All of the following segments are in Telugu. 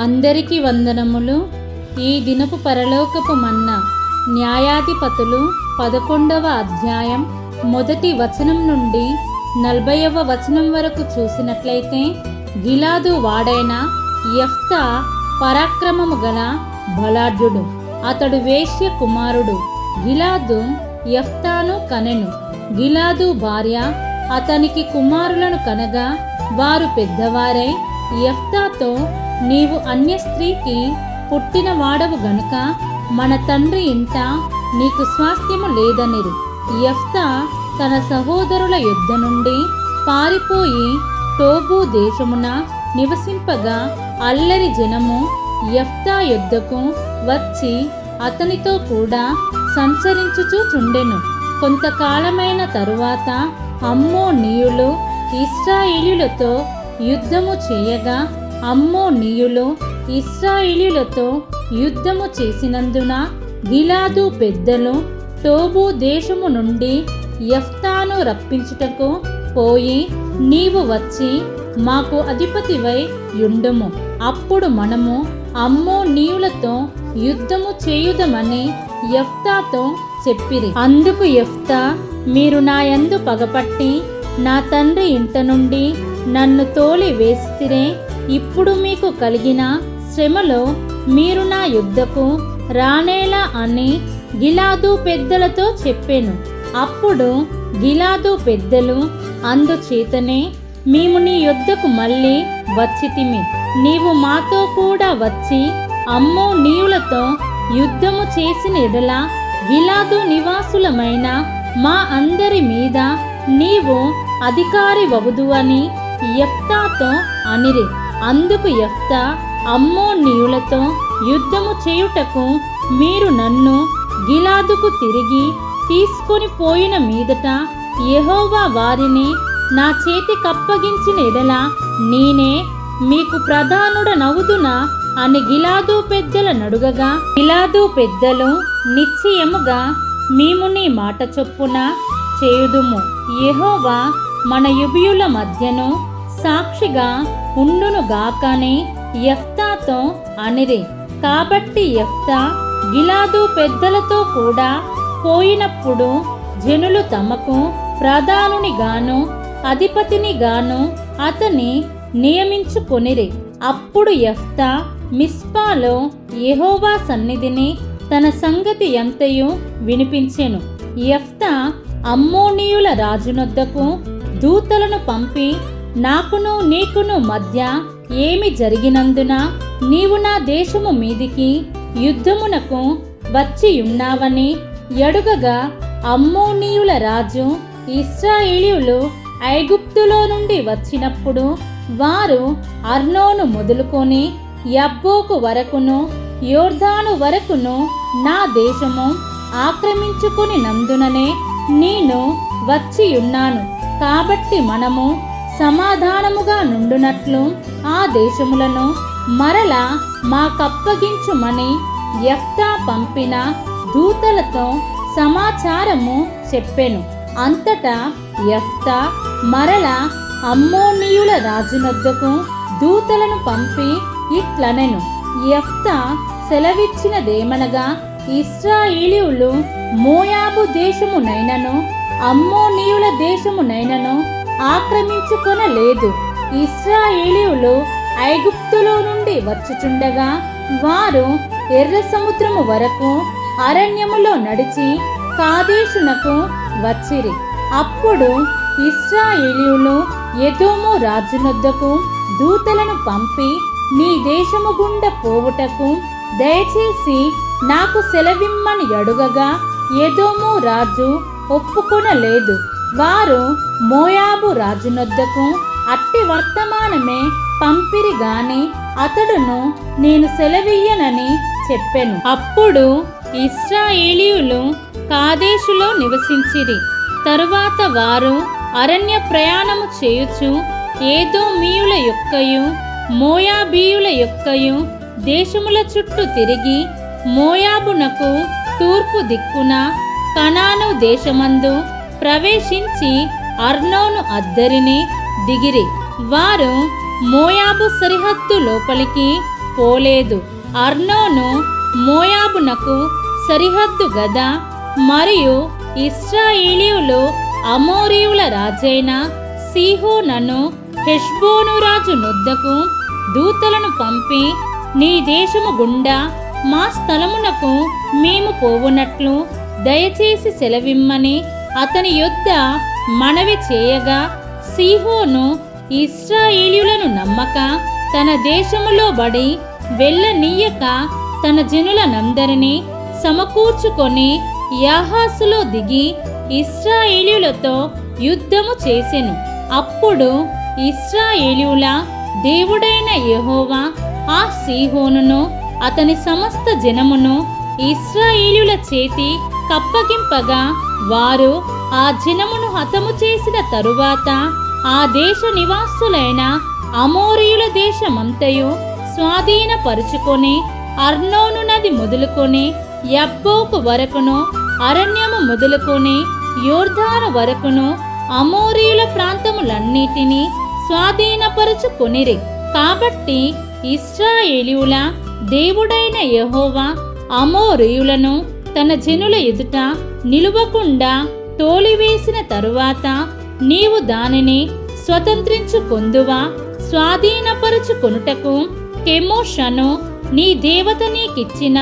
అందరికీ వందనములు. ఈ దినపు పరలోకపు మన్నా న్యాయాధిపతులు 11వ అధ్యాయం మొదటి వచనం నుండి 40వ వచనం వరకు చూసినట్లయితే, గిలాదు వాడైన యెఫ్తా పరాక్రమము గల బలాఢ్యుడు. అతడు వేశ్య కుమారుడు. గిలాదు యెఫ్తాను కనెను. గిలాదు భార్య అతనికి కుమారులను కనగా వారు పెద్దవారై యెఫ్తాతో, నీవు అన్య స్త్రీకి పుట్టిన వాడవు గనుక మన తండ్రి ఇంట నీకు స్వాస్థ్యము లేదనిరి. యెఫ్తా తన సహోదరుల యుద్ధ నుండి పారిపోయి టోబు దేశమున నివసింపగా, అల్లరి జనము యెఫ్తా యుద్ధకు వచ్చి అతనితో కూడా సంచరించుచుచుండెను. కొంతకాలమైన తరువాత అమ్మోనీయులు ఇశ్రాయేలీయులతో యుద్ధము చేయగా, అమ్మోనీయులు ఇశ్రాయేలీయులతో యుద్ధము చేసినందున గిలాదు పెద్దలు టోబు దేశము నుండి యెఫ్తాను రప్పించుటకు పోయి, నీవు వచ్చి మాకు అధిపతివై యుండుము, అప్పుడు మనము అమ్మోనీయులతో యుద్ధము చేయుదమని యెఫ్తాతో చెప్పిరి. అందుకు యెఫ్తా, మీరు నా యందు పగపట్టి నా తండ్రి ఇంట నుండి నన్ను తోలి వేసితిరే. ఇప్పుడు మీకు కలిగిన శ్రమలో మీరు నా యుద్ధకు రానేలా అని గిలాదు పెద్దలతో చెప్పెను. అప్పుడు గిలాదు పెద్దలు, అందుచేతనే మేము నీ యుద్ధకు మళ్ళీ వచ్చితిమి. నీవు మాతో కూడా వచ్చి అమ్మోనీయులతో యుద్ధము చేసిన ఎడల గిలాదు నివాసులమైన మా అందరి మీద నీవు అధికారి వవుదు అని యెఫ్తాతో అనిరి. అందుకు యెఫ్తా, అమ్మోనీయులతో యుద్ధము చేయుటకు మీరు నన్ను గిలాదుకు తిరిగి తీసుకొని పోయిన మీదట యెహోవా వారిని నా చేతికప్పగించిన ఎడల నేనే మీకు ప్రధానుడనవుదునా అని గిలాదు పెద్దల నడుగగా, గిలాదు పెద్దలు, నిశ్చయముగా మేము నీ మాట చొప్పున చేయుదుము. యెహోవా మన యుబియుల మధ్యను సాక్షిగా ఉండునుగాకని యెఫ్తాతో అనిరి. కాబట్టి యెఫ్తా గిలాదు పెద్దలతో కూడా పోయినప్పుడు జనులు తమకు ప్రధానునిగాను అధిపతినిగాను అతని నియమించుకొనిరి. అప్పుడు యెఫ్తా మిస్పాలో యెహోవా సన్నిధిని తన సంగతి ఎంతయు వినిపించెను. యెఫ్తా అమ్మోనీయుల రాజునొద్దకు దూతలను పంపి, నాకును నీకును మధ్య ఏమి జరిగినందున నీవు నా దేశము మీదికి యుద్ధమునకు వచ్చియున్నావని అడుగగా, అమ్మోనీయుల రాజు, ఇశ్రాయేలీయులు ఐగుప్తులో నుండి వచ్చినప్పుడు వారు అర్నోను మొదలుకొని యబ్బోకు వరకును యోర్దాను వరకును నా దేశము ఆక్రమించుకుని నందుననే నేను వచ్చియున్నాను. కాబట్టి మనము సమాధానముగా నుండునట్లు ఆ దేశములను మరలా మాకప్పగించుమని యెఫ్తా పంపిన దూతలతో సమాచారము చెప్పెను. అంతటా యెఫ్తా మరలా అమ్మోనీయుల రాజునొద్దకు దూతలను పంపి ఇట్లనెను, యెఫ్తా సెలవిచ్చినదేమనగా, ఇశ్రాయేలీయులు మోయాబు దేశమునైనను అమ్మోనీయుల దేశమునైనను ఆక్రమించుకొనలేదు. ఇశ్రాయేలీయులు ఐగుప్తులో నుండి వచ్చుచుండగా వారు ఎర్ర సముద్రము వరకు అరణ్యములో నడిచి కాదేశునకు వచ్చిరి. అప్పుడు ఇశ్రాయేలీయులు ఎదోము రాజునొద్దకు దూతలను పంపి, నీ దేశము గుండా పోవుటకు దయచేసి నాకు సెలవిమ్మని అడుగగా, ఎదోము రాజు ఒప్పుకొనలేదు. వారు మోయాబు రాజునొద్దకు అట్టి వర్తమానమే పంపిరి గాని అతడును నేను సెలవియ్యనని చెప్పెను. అప్పుడు ఇశ్రాయేలీయులు కాదేశులో నివసించిరి. తరువాత వారు అరణ్య ప్రయాణము చేయుచు ఏదోమీయుల యొక్కయు మోయాబీయుల యొక్కయు దేశముల చుట్టూ తిరిగి, మోయాబునకు తూర్పు దిక్కున కనాను దేశమందు ప్రవేశించి అర్నోను అద్దరిని దిగిరి. వారు మోయాబు సరిహద్దు లోపలికి పోలేదు. అర్నోను మోయాబునకు సరిహద్దు గదా. మరియు ఇశ్రాయేలీయులు అమోరీయుల రాజైన సీహోనును హెష్బోను రాజు నొద్దకు దూతలను పంపి, నీ దేశము గుండా మా స్థలమునకు మేము పోవునట్లు దయచేసి సెలవిమ్మని అతని యొద్ద మనవి చేయగా, సీహోను ఇశ్రాయేలీయులను నమ్మక తన దేశములో బడి వెళ్ళనీయక తన జనులనందరినీ సమకూర్చుకొని యాహాసులో దిగి ఇశ్రాయేలీయులతో యుద్ధము చేసెను. అప్పుడు ఇశ్రాయేలీయుల దేవుడైన యెహోవా ఆ సీహోనును అతని సమస్త జనమును ఇశ్రాయేలీయుల చేతి కప్పగింపగా, వారు ఆ జనమును హతము చేసిన తరువాత ఆ దేశ నివాసులైన అమోరీయుల దేశమంతయు స్వాధీనపరుచుకొని అర్నోను నది మొదలుకొని యబ్బోకు వరకును, అరణ్యము మొదలుకొని యోర్దాను వరకును అమోరీయుల ప్రాంతములన్నిటినీ స్వాధీనపరుచుకొనిరి. కాబట్టి ఇశ్రాయేలీయుల దేవుడైన యెహోవా అమోరీయులను తన జనుల ఎదుట నిలువకుండా తోలివేసిన తరువాత నీవు దానిని స్వతంత్రించుకొందువా? స్వాధీనపరుచుకొనుటకు కెమోషను నీ దేవత నీకిచ్చిన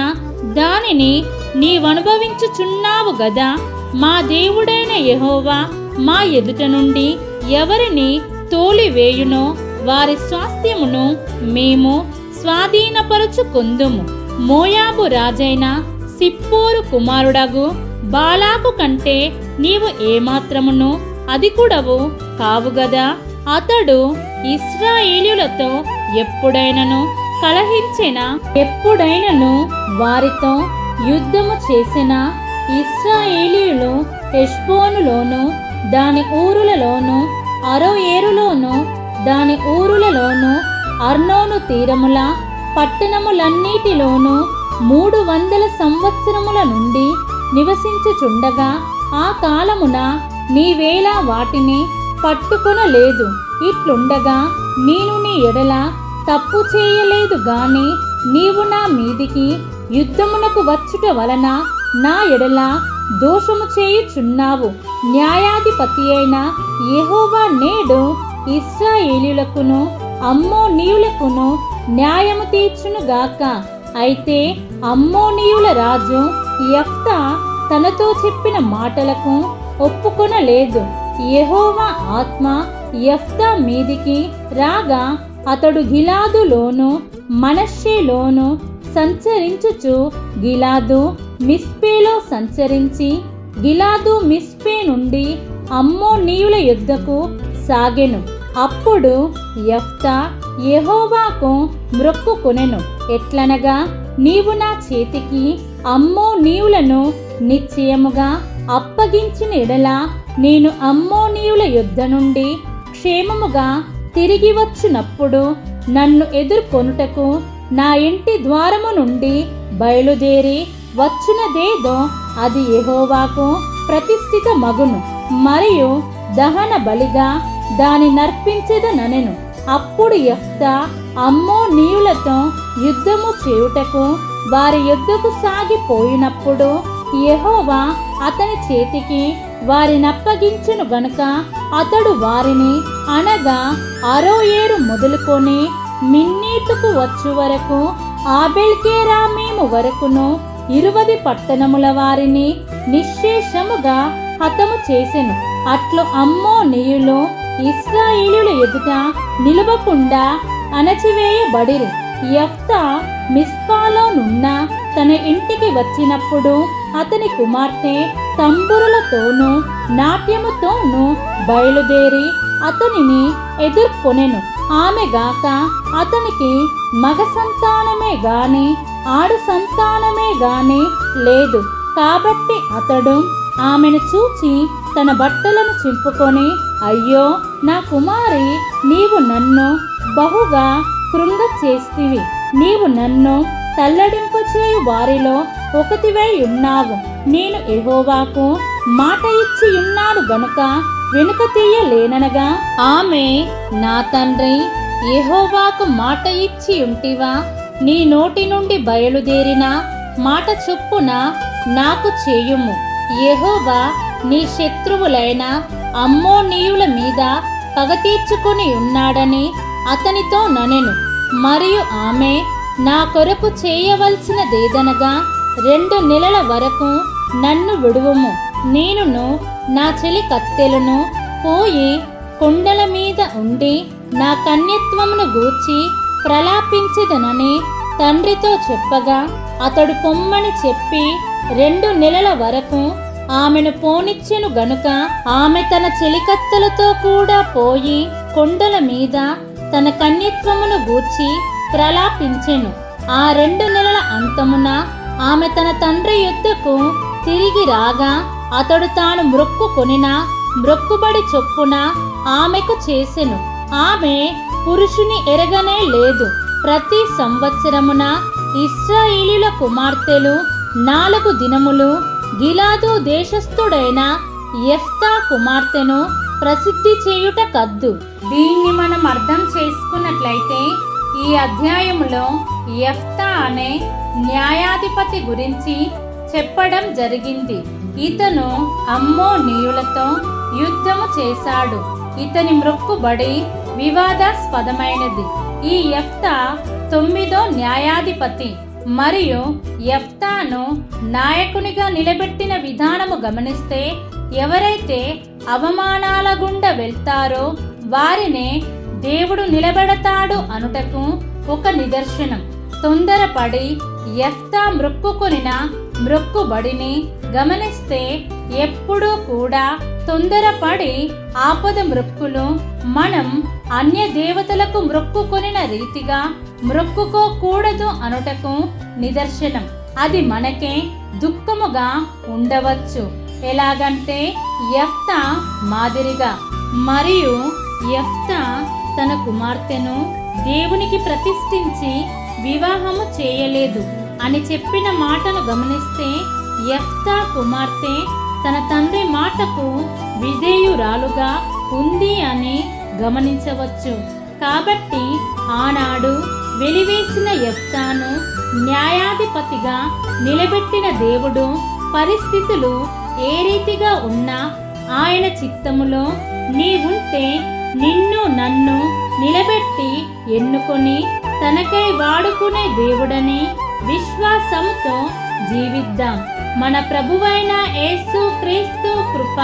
దానిని నీవనుభవించుచున్నావు గదా. మా దేవుడైన యెహోవా మా ఎదుట నుండి ఎవరిని తోలివేయునో వారి స్వాస్థ్యమును మేము స్వాధీనపరుచుకొందుము. మోయాబు రాజైన సిప్పోరు కుమారుడగు బాలాకు కంటే నీవు ఏమాత్రమును అధికుడవు కావుగదా. అతడు ఇశ్రాయేలీయులతో ఎప్పుడైనను కలహించిన, ఎప్పుడైనను వారితో యుద్ధము చేసిన ఇశ్రాయేలీయులు హెష్బోనులోను దాని ఊరులలోను, అరోయేరులోను దాని ఊరులలోను, అర్నోను తీరముల పట్టణములన్నిటిలోనూ 300 సంవత్సరముల నుండి నివసించుచుండగా ఆ కాలమున నీవేళ వాటిని పట్టుకొనలేదు. ఇట్లుండగా నేను నీ ఎడల తప్పు చేయలేదు గాని నీవు నా మీదికి యుద్ధమునకు వచ్చుట వలన నా ఎడల దోషము చేయుచున్నావు. న్యాయాధిపతి అయిన యెహోవా నేడు ఇశ్రాయేలీయులకును అమ్మోనీయులకును న్యాయము తీర్చునుగాక. అయితే అమ్మోనీయుల రాజు యెఫ్తా తనతో చెప్పిన మాటలకు ఒప్పుకొనలేదు. యెహోవా ఆత్మ యెఫ్తా మీదికి రాగా అతడు గిలాదులోను మనష్షేలోను సంచరించుచు గిలాదు మిస్పేలో సంచరించి గిలాదు మిస్పే నుండి అమ్మోనీయుల యుద్ధకు సాగెను. అప్పుడు యెఫ్తా యెహోవాకు మ్రొక్కుకొనెను. ఎట్లనగా, నీవు నా చేతికి అమ్మోనీయులను నిశ్చయముగా అప్పగించిన ఎడల నేను అమ్మోనీయుల యుద్ధ నుండి క్షేమముగా తిరిగి వచ్చినప్పుడు నన్ను ఎదుర్కొనుటకు నా ఇంటి ద్వారము నుండి బయలుదేరి వచ్చునదేదో అది యెహోవాకు ప్రతిష్ఠిత మగును, మరియు దహన బలిగా దాని నర్పించెదనెను. అప్పుడు యెఫ్తా అమ్మోనీయులతో యుద్ధము చేయుటకు వారి యుద్ధకు సాగిపోయినప్పుడు యెహోవా అతని చేతికి వారినప్పగించెను గనుక అతడు వారిని, అనగా అరోయేరు మొదలుకొని మిన్నీతుకు వచ్చు వరకు ఆబేల్కేరామీము వరకును 20 పట్టణముల వారిని నిశ్శేషముగా హతము చేసెను. అట్లు అమ్మోనీయులు ఇశ్రాయేలీయుల ఎదుట నిలువకుండా అణచివేయబడిరి. యెఫ్తా మిస్పాలోనున్న తన ఇంటికి వచ్చినప్పుడు అతని కుమార్తె తంబురులతోనూ నాట్యముతోనూ బయలుదేరి అతనిని ఎదుర్కొనెను. ఆమె గాక అతనికి మగ సంతానమే గాని ఆడు సంతానమే గాని లేదు. కాబట్టి అతడు ఆమెను చూచి తన బట్టలను చింపుకొని, అయ్యో నా కుమారి, నీవు నన్ను బహుగా కృంగ చేస్తివి. నీవు నన్ను తల్లడింపచేయు వారిలో ఒకటివై ఉన్నావు. నేను యెహోవాకు మాట ఇచ్చి ఉన్నాను గనుక వెనుక తీయలేననగా, ఆమె, నా తండ్రి, యెహోవాకు మాట ఇచ్చి ఉంటివా? నీ నోటి నుండి బయలుదేరిన మాట చొప్పున నాకు చేయుము. యెహోవా నీ శత్రువులైన అమ్మోనీయుల మీద పగ తీర్చుకొని ఉన్నాడని అతనితో ననెను. మరియు ఆమె, నా కొరకు చేయవలసినదేదనగా 2 నెలల వరకు నన్ను విడువుము. నేనును నా చెలి కత్తెలను పోయి కొండల మీద ఉండి నా కన్యత్వమును గూర్చి ప్రలాపించెదనని తండ్రితో చెప్పగా, అతడు పొమ్మని చెప్పి 2 నెలల వరకు ఆమెను పోనిచ్చెను గనుక ఆమె తన చెలికత్తెలతో కూడా పోయి కొండల మీద తన కన్యత్వమును గూర్చి ప్రలాపించెను. ఆ 2 నెలల అంతమున ఆమె తన తండ్రి యొద్దకు తిరిగి రాగా, అతడు తాను మ్రొక్కుకొనిన మ్రొక్కుబడి చొప్పున ఆమెకు చేసెను. ఆమె పురుషుని ఎరగనే లేదు. ప్రతి సంవత్సరమున ఇశ్రాయేలీయుల కుమార్తెలు 4 దినములు గిలాదు దేశస్థుడైన యెఫ్తా కుమార్తెను ప్రసిద్ధి చేయుట కద్దు. దీన్ని మనం అర్థం చేసుకున్నట్లయితే ఈ అధ్యాయములో యెఫ్తా అనే న్యాయాధిపతి గురించి చెప్పడం జరిగింది. ఇతను అమ్మోనీయులతో యుద్ధము చేశాడు. ఇతని మ్రొక్కుబడి వివాదాస్పదమైనది. ఈ యెఫ్తా 9వ న్యాయాధిపతి. మరియు యెఫ్తాను నాయకునిగా నిలబెట్టిన విధానము గమనిస్తే, ఎవరైతే అవమానాల గుండా వెళ్తారో వారినే దేవుడు నిలబెడతాడు అనుటకు ఒక నిదర్శనం. తొందరపడి యెఫ్తా మ్రొక్కుకొనిన మ్రొక్కుబడిని గమనిస్తే, ఎప్పుడూ కూడా తొందరపడి ఆపద మ్రొక్కులు మనం అన్య దేవతలకు మ్రొక్కుకొనిన రీతిగా మ్రొక్కుకోకూడదు అనుటకు నిదర్శనం. అది మనకే దుఃఖముగా ఉండవచ్చు. ఎలాగంటే యెఫ్తా మాదిరిగా. మరియు యెఫ్తా తన కుమార్తెను దేవునికి ప్రతిష్ఠించి వివాహము చేయలేదు అని చెప్పిన మాటను గమనిస్తే, యెఫ్తా కుమార్తె తన తండ్రి మాటకు విధేయురాలుగా ఉంది అని గమనించవచ్చు. కాబట్టి ఆనాడు వెలివేసిన యెఫ్తాను న్యాయాధిపతిగా నిలబెట్టిన దేవుడు పరిస్థితులు ఏ రీతిగా ఉన్నా ఆయన చిత్తములో నీవుంటే నిన్ను నన్ను నిలబెట్టి ఎన్నుకొని తనకై వాడుకునే దేవుడని విశ్వాసముతో జీవిద్దాం. మన ప్రభువైన యేసు క్రీస్తు కృప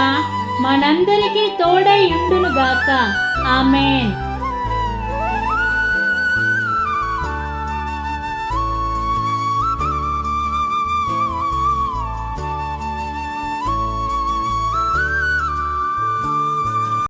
మనందరికీ తోడై ఉండునుగాక. ఆమేన్.